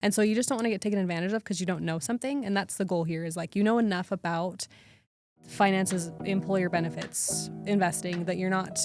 And so you just don't want to get taken advantage of because you don't know something. And that's the goal here is like, you know enough about finances, employer benefits, investing, that you're not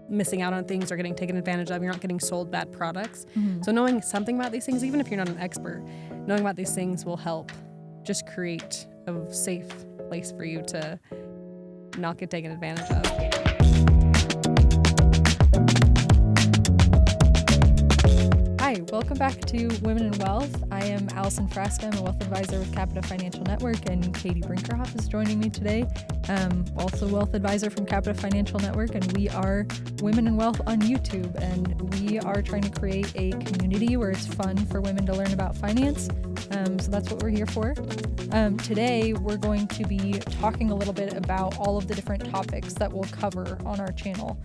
missing out on things or getting taken advantage of. You're not getting sold bad products. So knowing something about these things, even if you're not an expert, knowing about these things will help just create a safe place for you to not get taken advantage of. Hi, welcome back to Women in Wealth. I am Alison Frasca. I'm a wealth advisor with Capita Financial Network, and Katie Brinkerhoff is joining me today. Also wealth advisor from Capita Financial Network, and we are Women in Wealth on YouTube, and we are trying to create a community where it's fun for women to learn about finance. So that's what we're here for. Today, we're going to be talking a little bit about all of the different topics that we'll cover on our channel.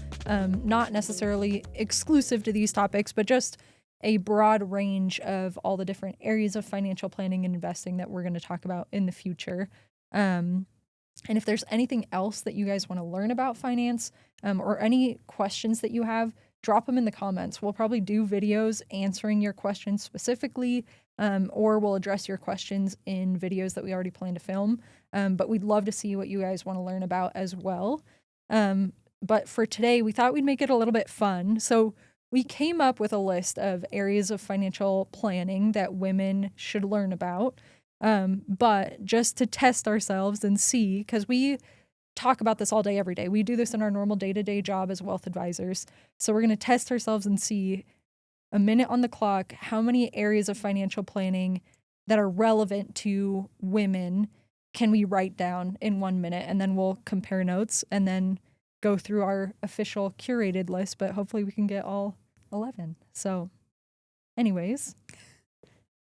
Not necessarily exclusive to these topics, but just a broad range of all the different areas of financial planning and investing that we're going to talk about in the future. And if there's anything else that you guys want to learn about finance, or any questions that you have, drop them in the comments. We'll probably do videos answering your questions specifically, or we'll address your questions in videos that we already plan to film. But we'd love to see what you guys want to learn about as well. But for today, we thought we'd make it a little bit fun. So we came up with a list of areas of financial planning that women should learn about. But just to test ourselves and see, because we talk about this all day, every day. We do this in our normal day-to-day job as wealth advisors. So we're going to test ourselves and see, a minute on the clock, how many areas of financial planning that are relevant to women can we write down in 1 minute, and then we'll compare notes and then go through our official curated list, but hopefully we can get all 11. So anyways,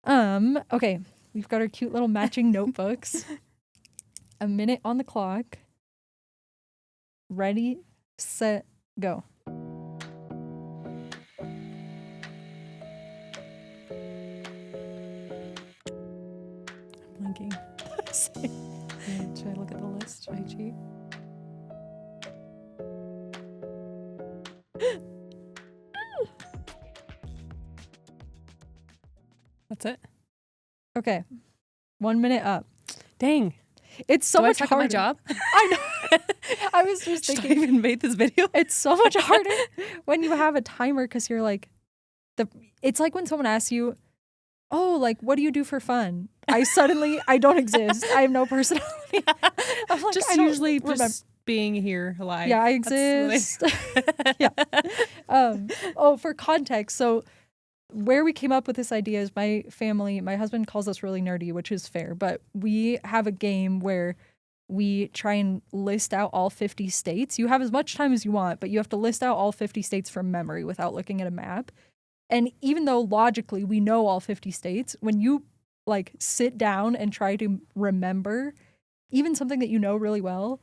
okay, we've got our cute little matching notebooks. A minute on the clock. Ready, set, go. Blinking. Should I look at the list? Should I cheat? That's it. Okay. 1 minute up. Dang. It's so much suck at harder. my job? I know. I was just Should I thinking, even made this video? it's so much harder when you have a timer, because you're like, it's like when someone asks you, oh, like, what do you do for fun? I don't exist. I have no personality. I'm like, Just I don't usually remember. just being here alive. Yeah, I That's the way- exist. Yeah. For context, so where we came up with this idea is my family, my husband calls us really nerdy, which is fair, but we have a game where we try and list out all 50 states. You have as much time as you want, but you have to list out all 50 states from memory without looking at a map. And even though logically we know all 50 states, when you like sit down and try to remember even something that you know really well,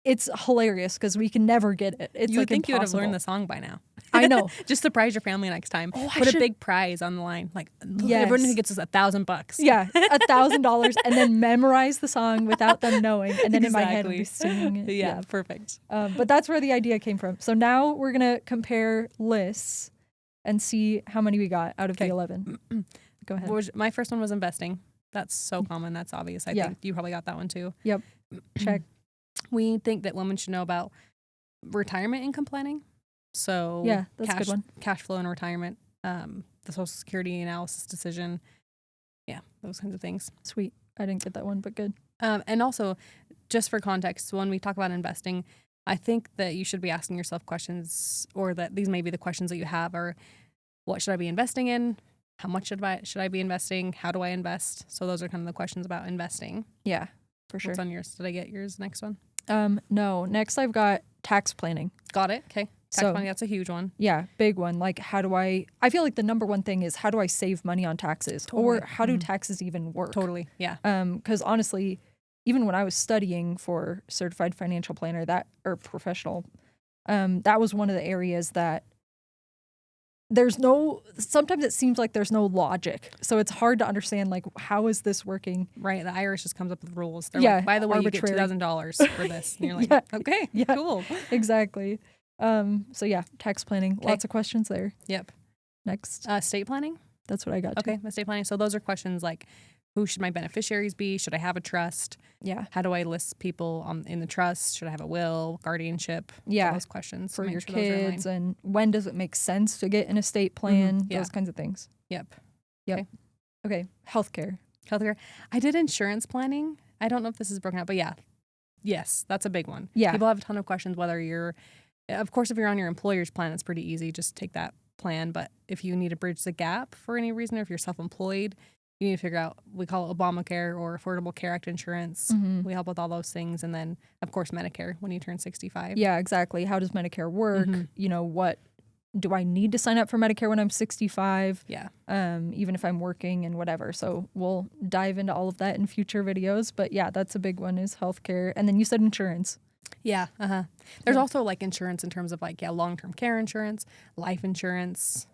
it's hilarious because we can never get it. It's you would like think impossible. you would have learned the song by now. I know. Just surprise your family next time. Oh, Put a big prize on the line. Like, Yes. everyone who gets us $1,000. Yeah, $1,000, and then memorize the song without them knowing, and then in my head I'll be singing it. Yeah, perfect. But that's where the idea came from. So now we're gonna compare lists and see how many we got out of the 11. Go ahead. My first one was investing. That's so common. That's obvious. I think you probably got that one too. Yep. Check. We think that women should know about retirement income planning. So Yeah, that's a good one. Cash flow in retirement, the Social Security analysis decision. Yeah, those kinds of things. Sweet. I didn't get that one, but good. And also, just for context, when we talk about investing, I think that you should be asking yourself questions, or that these may be the questions that you have, are what should I be investing in? How much should I be investing? How do I invest? So those are kind of the questions about investing. Yeah, for sure. What's on yours? Did I get yours next one? No. Next I've got tax planning. Got it. Okay. Tax planning, that's a huge one. Yeah, big one. Like, I feel like the number one thing is, how do I save money on taxes? Totally. Or how do taxes even work? Totally. Yeah. Because honestly, even when I was studying for certified financial planner, or professional, that was one of the areas that sometimes it seems like there's no logic. So it's hard to understand, like, how is this working? Right. The IRS just comes up with rules. They're Yeah, like, by the way, arbitrary. you get $2,000 for this. And you're like, Yeah. okay, Yeah. cool. Exactly. So yeah, tax planning. Okay. Lots of questions there. Yep. Next. Estate planning. That's what I got. Okay, estate planning. So those are questions like, who should my beneficiaries be? Should I have a trust? Yeah. How do I list people in the trust? Should I have a will, guardianship? Yeah. All those questions For make your sure those are in line. kids, and when does it make sense to get an estate plan? Yeah. Those kinds of things. Yep. Okay. Healthcare. Healthcare. I did insurance planning. I don't know if this is broken out, but yeah. Yes, that's a big one. Yeah. People have a ton of questions whether of course, if you're on your employer's plan, it's pretty easy. Just take that plan. But if you need to bridge the gap for any reason, or if you're self-employed, you need to figure out, we call it Obamacare or Affordable Care Act insurance. Mm-hmm. We help with all those things. And then, of course, Medicare when you turn 65. Yeah, exactly. How does Medicare work? Mm-hmm. What do I need to sign up for Medicare when I'm 65? Yeah. Even if I'm working and whatever. So we'll dive into all of that in future videos. But yeah, that's a big one, is healthcare. And then you said insurance. Yeah. There's also like insurance in terms of like, long-term care insurance, life insurance.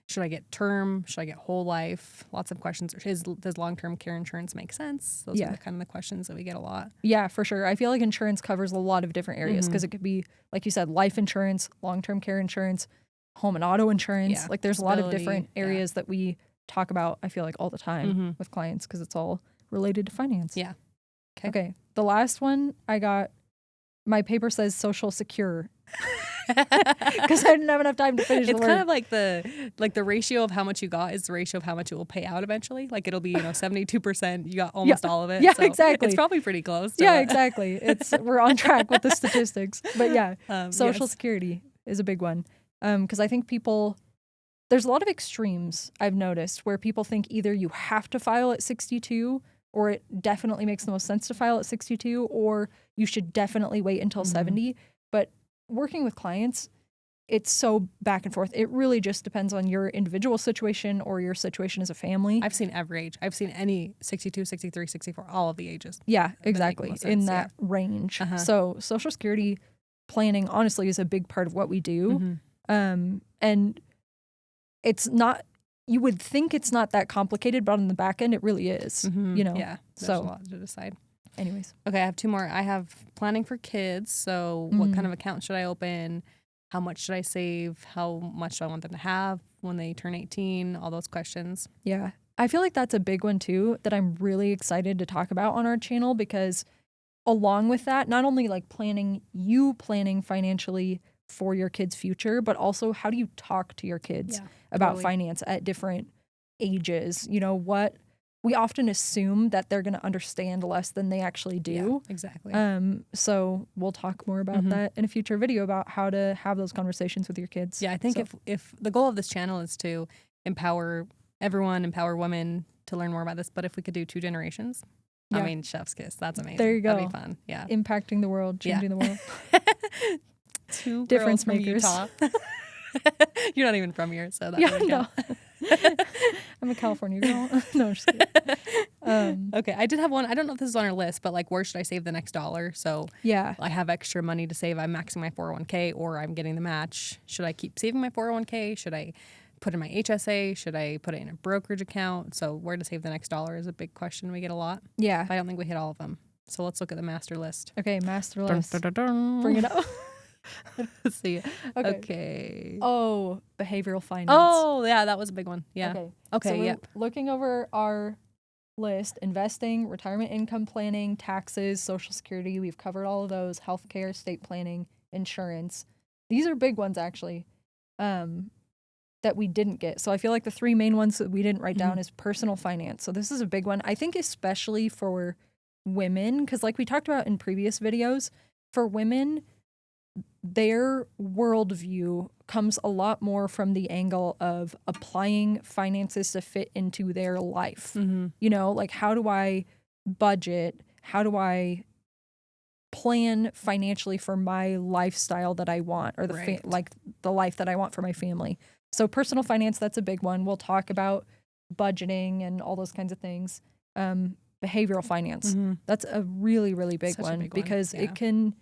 Should I get term? Should I get whole life? Lots of questions. Does long-term care insurance make sense? Those are kind of the questions that we get a lot. Yeah, for sure. I feel like insurance covers a lot of different areas, because it could be, like you said, life insurance, long-term care insurance, home and auto insurance. Yeah, like there's a lot of different areas that we talk about, I feel like, all the time with clients, because it's all related to finance. Yeah. Okay. The last one I got, my paper says Social Secure, because I didn't have enough time to finish the word. It's kind of like the ratio of how much you got is the ratio of how much it will pay out eventually. Like it'll be 72%. You got almost all of it. Yeah, so exactly. It's probably pretty close. Yeah, exactly. We're on track with the statistics. But yeah, Social Security is a big one, because I think there's a lot of extremes I've noticed where people think either you have to file at 62, or it definitely makes the most sense to file at 62, or you should definitely wait until 70. But working with clients, it's so back and forth. It really just depends on your individual situation or your situation as a family. I've seen every age. I've seen any 62, 63, 64, all of the ages. Yeah, exactly. In that range. So Social Security planning, honestly, is a big part of what we do. And it's not, you would think it's not that complicated, but on the back end, it really is, Yeah, there's so a lot to decide. Anyways. Okay, I have two more. I have planning for kids. So what kind of account should I open? How much should I save? How much do I want them to have when they turn 18? All those questions. Yeah. I feel like that's a big one too, that I'm really excited to talk about on our channel, because along with that, not only like planning financially for your kids' future, but also how do you talk to your kids about finance at different ages? What we often assume that they're going to understand less than they actually do. Yeah, exactly. So we'll talk more about that in a future video, about how to have those conversations with your kids. Yeah, I think if the goal of this channel is to empower everyone, empower women to learn more about this, but if we could do 2 generations, I mean, chef's kiss. That's amazing. There you go. That'd be fun. Yeah. Impacting the world, changing the world. 2 difference girls from makers. Utah. You're not even from here, so that doesn't count. I'm a California girl. No, I'm just kidding. Okay, I did have one. I don't know if this is on our list, but like, where should I save the next dollar? So yeah, I have extra money to save. I'm maxing my 401k, or I'm getting the match. Should I keep saving my 401k? Should I put in my HSA? Should I put it in a brokerage account? So where to save the next dollar is a big question we get a lot. Yeah. But I don't think we hit all of them. So let's look at the master list. Okay, master Dun, list. dun, dun, dun. Bring it up. Let's see. Okay. Oh, behavioral finance. Oh, yeah, that was a big one. Yeah. Okay. So yep. Looking over our list: investing, retirement income planning, taxes, Social Security. We've covered all of those. Healthcare, estate planning, insurance. These are big ones, actually, that we didn't get. So I feel like the 3 main ones that we didn't write down is personal finance. So this is a big one. I think especially for women, because like we talked about in previous videos, for women, their worldview comes a lot more from the angle of applying finances to fit into their life. Like, how do I budget? How do I plan financially for my lifestyle that I want, or the the life that I want for my family? So personal finance, that's a big one. We'll talk about budgeting and all those kinds of things. Behavioral finance, that's a really, really big one, because it can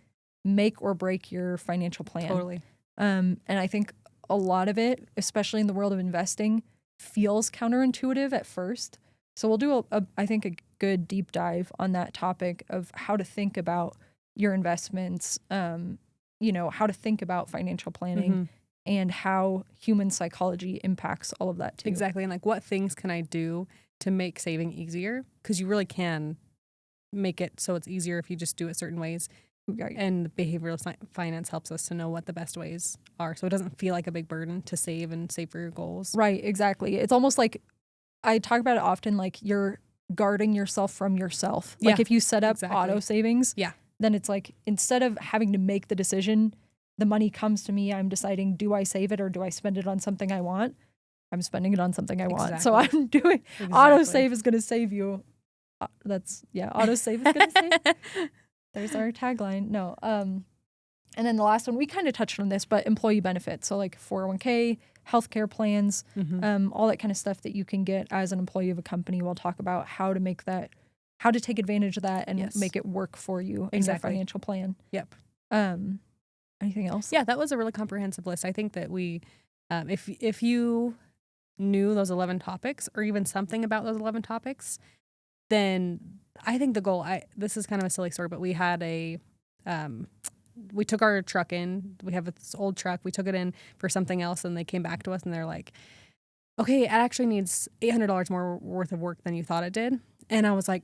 make or break your financial plan. Totally. And I think a lot of it, especially in the world of investing, feels counterintuitive at first. So we'll do I think a good deep dive on that topic of how to think about your investments, how to think about financial planning and how human psychology impacts all of that too. Exactly. And like, what things can I do to make saving easier? Because you really can make it so it's easier if you just do it certain ways. Right. And behavioral finance helps us to know what the best ways are. So it doesn't feel like a big burden to save and save for your goals. Right, exactly. It's almost like I talk about it often, like you're guarding yourself from yourself. Like if you set up auto savings, then it's like instead of having to make the decision, the money comes to me, I'm deciding, do I save it or do I spend it on something I want? I'm spending it on something I want. So I'm doing auto save is going to save you. Auto save is going to save. There's our tagline. No. And then the last one, we kind of touched on this, but employee benefits. So like 401k, healthcare plans, all that kind of stuff that you can get as an employee of a company. We'll talk about how to make that, how to take advantage of that and make it work for you in your financial plan. Yep. Anything else? Yeah, that was a really comprehensive list. I think that we, if you knew those 11 topics or even something about those 11 topics, then I think the goal, this is kind of a silly story, but we had we took our truck in. We have this old truck. We took it in for something else, and they came back to us, and they're like, okay, it actually needs $800 more worth of work than you thought it did. And I was like,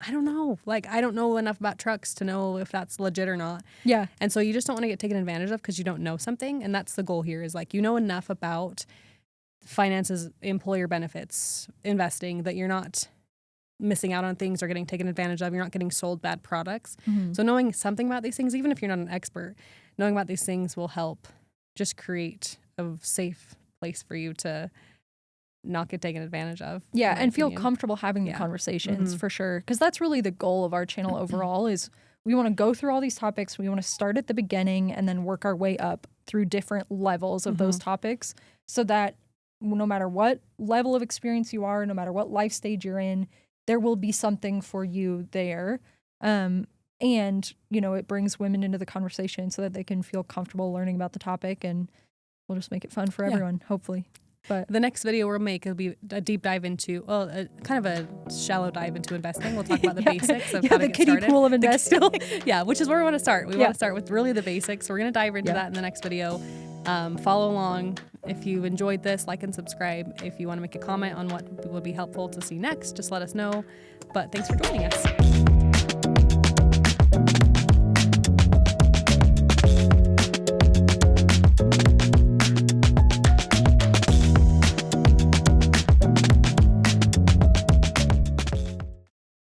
I don't know. Like, I don't know enough about trucks to know if that's legit or not. Yeah. And so you just don't want to get taken advantage of because you don't know something. And that's the goal here is like, you know enough about finances, employer benefits, investing that you're not missing out on things or getting taken advantage of. You're not getting sold bad products. So knowing something about these things, even if you're not an expert, knowing about these things will help just create a safe place for you to not get taken advantage of. Yeah, and feel comfortable having the conversations for sure. Because that's really the goal of our channel overall is we want to go through all these topics. We want to start at the beginning and then work our way up through different levels of those topics so that no matter what level of experience you are, no matter what life stage you're in, there will be something for you there. And, you know, it brings women into the conversation so that they can feel comfortable learning about the topic, and we'll just make it fun for everyone, hopefully. But the next video we'll make will be a deep dive into, kind of a shallow dive into investing. We'll talk about the basics of how to the get kiddie started. pool of investing. Which is where we want to start. We want to start with really the basics. We're going to dive into that in the next video. Follow along. If you enjoyed this, like and subscribe. If you want to make a comment on what would be helpful to see next, just let us know. But thanks for joining us.